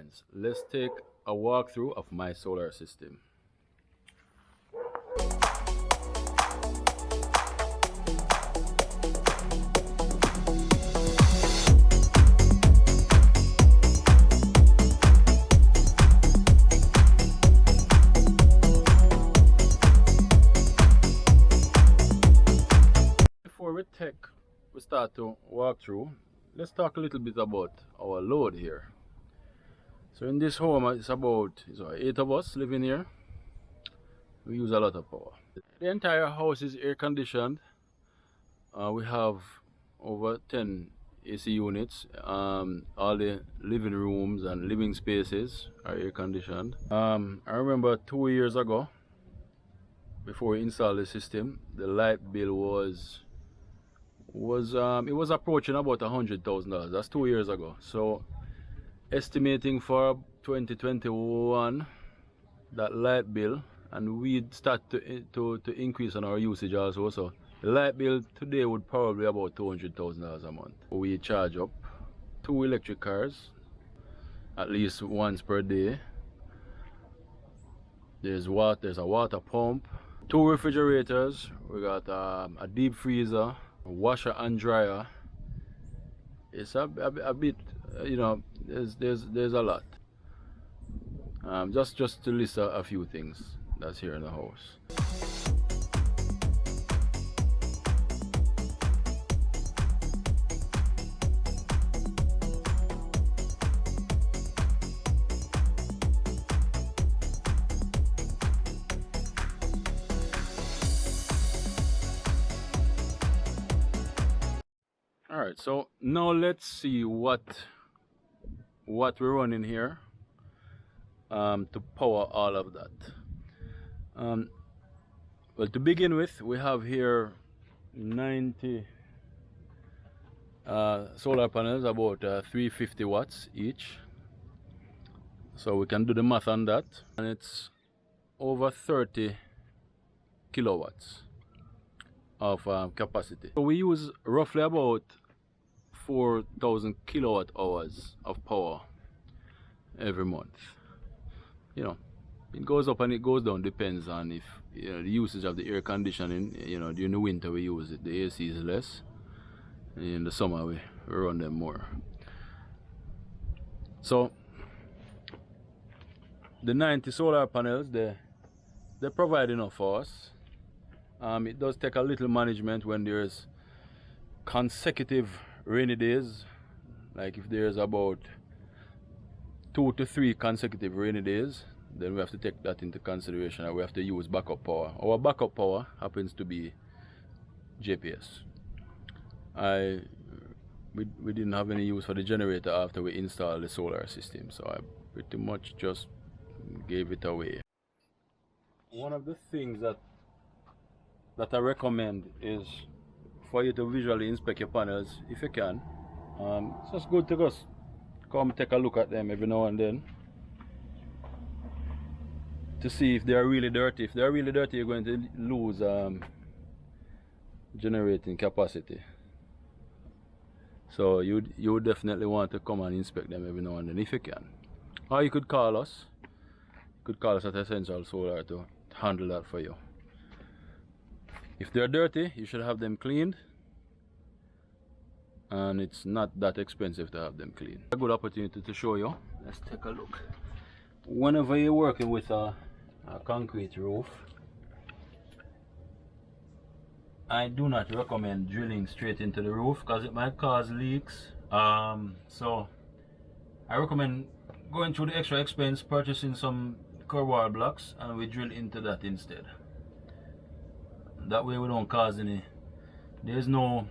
friends, let's take a walkthrough of my solar system. Before we start to walk through, let's talk a little bit about our load here. So in this home, it's 8 of us living here. We use a lot of power. The entire house is air conditioned. We have over 10 AC units. All the living rooms and living spaces are air conditioned. I remember 2 years ago, before we installed the system, the light bill was approaching about $100,000. That's 2 years ago. So estimating for 2021 that light bill, and we'd start to increase on our usage also. So the light bill today would probably be about $200,000 a month. We charge up 2 electric cars at least once per day. There's a water pump, 2 refrigerators. We got a deep freezer, a washer and dryer. It's a bit, you know, there's a lot. Just to list a few things that's here in the house. Alright, so now let's see what we're running here to power all of that. Well, to begin with, we have here 90 solar panels, about 350 watts each. So we can do the math on that, and it's over 30 kilowatts of capacity. So we use roughly about 4,000 kilowatt hours of power every month. You know, it goes up and it goes down, depends on if, you know, the usage of the air conditioning. You know, during the winter we use it, the AC is less, and in the summer we run them more. So the 90 solar panels, they provide enough for us. It does take a little management when there's consecutive rainy days. Like if there's about 2 to 3 consecutive rainy days, then we have to take that into consideration, and we have to use backup power. Our backup power happens to be JPS. We didn't have any use for the generator after we installed the solar system, so I pretty much just gave it away. One of the things that I recommend is for you to visually inspect your panels if you can. It's just good to just come take a look at them every now and then to see if they are really dirty. If they are really dirty, you're going to lose generating capacity. So you would definitely want to come and inspect them every now and then if you can. Or you could call us. You could call us at Essential Solar to handle that for you. If they're dirty, you should have them cleaned, and it's not that expensive to have them cleaned. A good opportunity to show you. Let's take a look. Whenever you're working with a concrete roof, I do not recommend drilling straight into the roof because it might cause leaks. So I recommend going through the extra expense, purchasing some core wall blocks, and we drill into that instead. That way we don't cause any, there's no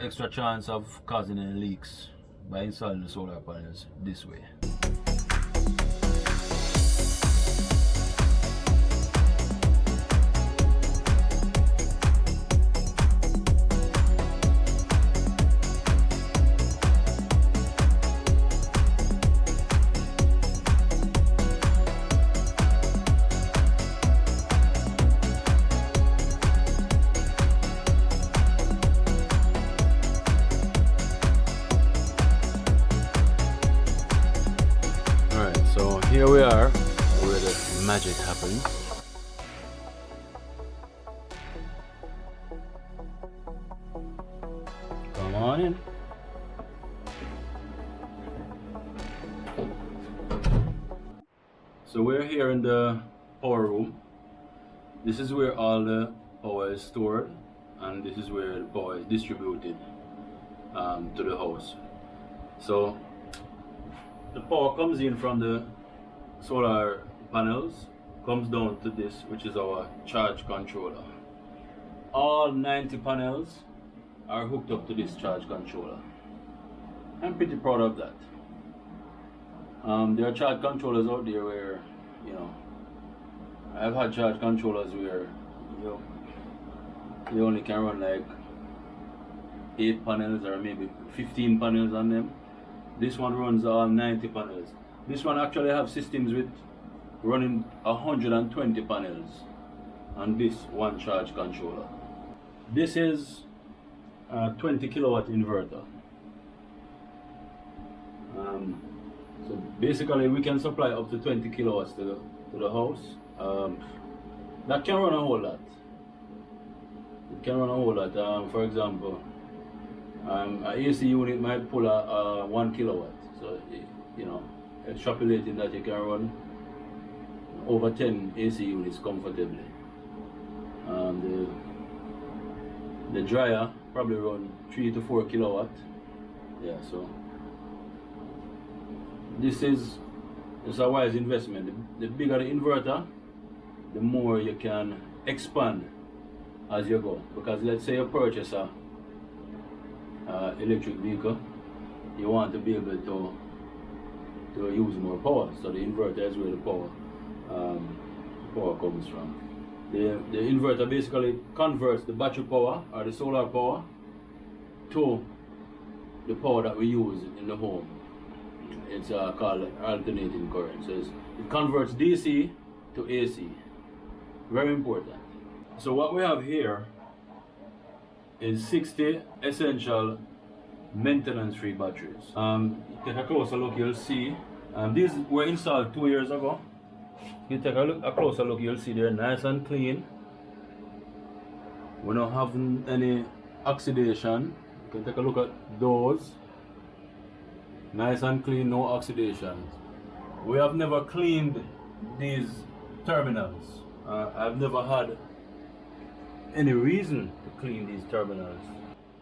extra chance of causing any leaks by installing the solar panels this way. here we are where the magic happens. Come on in. So we're here in the power room. This is where all the power is stored, and this is where the power is distributed to the house. So the power comes in from the solar panels, comes down to this, which is our charge controller. All 90 panels are hooked up to this charge controller. I'm pretty proud of that. There are charge controllers out there where, you know, I've had charge controllers where you only can run like 8 panels or maybe 15 panels on them. This one runs all 90 panels. This one actually have systems with running 120 panels on this one charge controller. This is a 20 kilowatt inverter. So basically we can supply up to 20 kilowatts to the house. That can run a whole lot. It can run a whole lot. For example, an AC unit might pull a 1 kilowatt. So, you know, extrapolating that, you can run over 10 AC units comfortably. The dryer probably run 3 to 4 kilowatt. Yeah, so this is a wise investment. The bigger the inverter, the more you can expand as you go. Because let's say you purchase a electric vehicle, you want to be able to use more power. So the inverter is where the power comes from. The inverter basically converts the battery power or the solar power to the power that we use in the home. It's called alternating current. So it converts DC to AC. Very important. So what we have here is 60 essential maintenance-free batteries. Take a closer look, you'll see. These were installed 2 years ago. You take a closer look, you'll see they're nice and clean. We're not having any oxidation. You can take a look at those. Nice and clean, no oxidation. We have never cleaned these terminals. I've never had any reason to clean these terminals.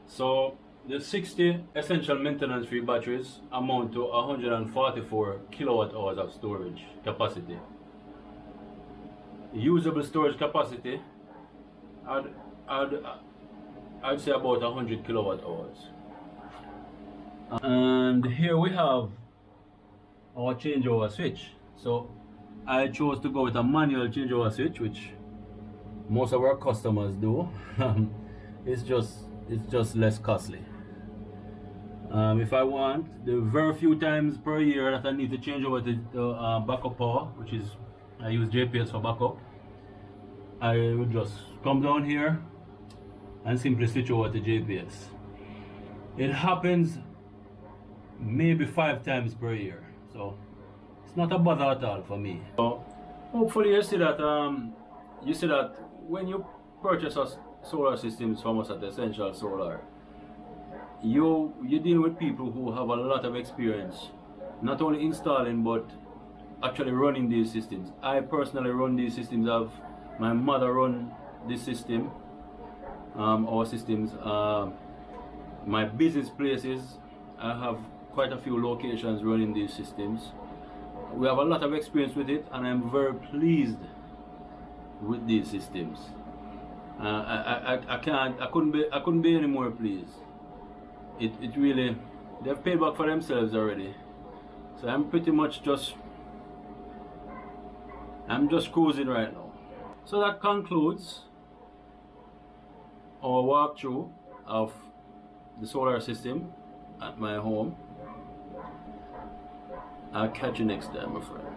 So the 60 essential maintenance-free batteries amount to 144 kilowatt hours of storage capacity. Usable storage capacity, I'd say about 100 kilowatt hours. And here we have our changeover switch. So I chose to go with a manual changeover switch, which most of our customers do. It's just less costly. If I want, the very few times per year that I need to change over to backup power, which is I use JPS for backup, I would just come down here and simply switch over to JPS. It happens maybe 5 times per year, so it's not a bother at all for me. So hopefully you see that when you purchase solar systems from us at Essential Solar, you deal with people who have a lot of experience, not only installing but actually running these systems. I personally run these systems. My mother run this system, our systems. My business places, I have quite a few locations running these systems. We have a lot of experience with it, and I'm very pleased with these systems. I couldn't be any more pleased. It really, they've paid back for themselves already. So I'm pretty much I'm just cruising right now. So that concludes our walkthrough of the solar system at my home. I'll catch you next time, my friend.